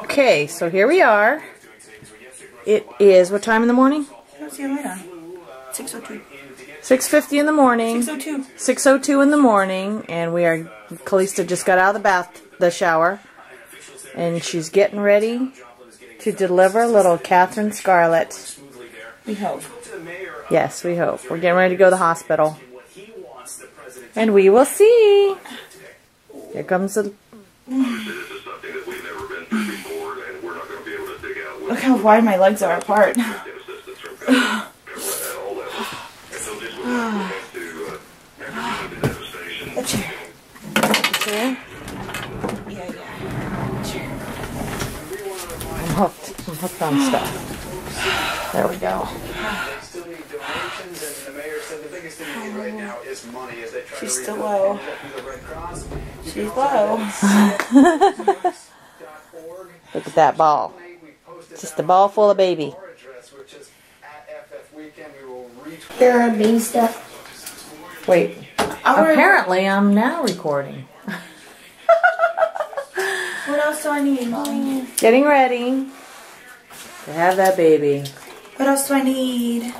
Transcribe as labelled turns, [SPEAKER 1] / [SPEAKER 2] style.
[SPEAKER 1] Okay, so here we are. It is, what time in the morning?
[SPEAKER 2] I don't see a light on. 6:02.
[SPEAKER 1] 6:50 in the morning.
[SPEAKER 2] 6:02.
[SPEAKER 1] 6:02 in the morning, and we are, Calista just got out of the shower, and she's getting ready to deliver little Catherine Scarlett.
[SPEAKER 2] We hope.
[SPEAKER 1] Yes, we hope. We're getting ready to go to the hospital. And we will see. Here comes the...
[SPEAKER 2] Look how wide my legs are apart. A chair.
[SPEAKER 1] Chair?
[SPEAKER 2] Yeah. Chair.
[SPEAKER 1] I'm hooked on stuff. There we go.
[SPEAKER 2] She's still low. She's low.
[SPEAKER 1] Look at that ball. Just a ball full of baby.
[SPEAKER 3] There are baby stuff.
[SPEAKER 1] Wait. Apparently, I'm now recording.
[SPEAKER 2] What else do I need, Mommy?
[SPEAKER 1] Getting ready to have that baby.
[SPEAKER 2] What else do I need?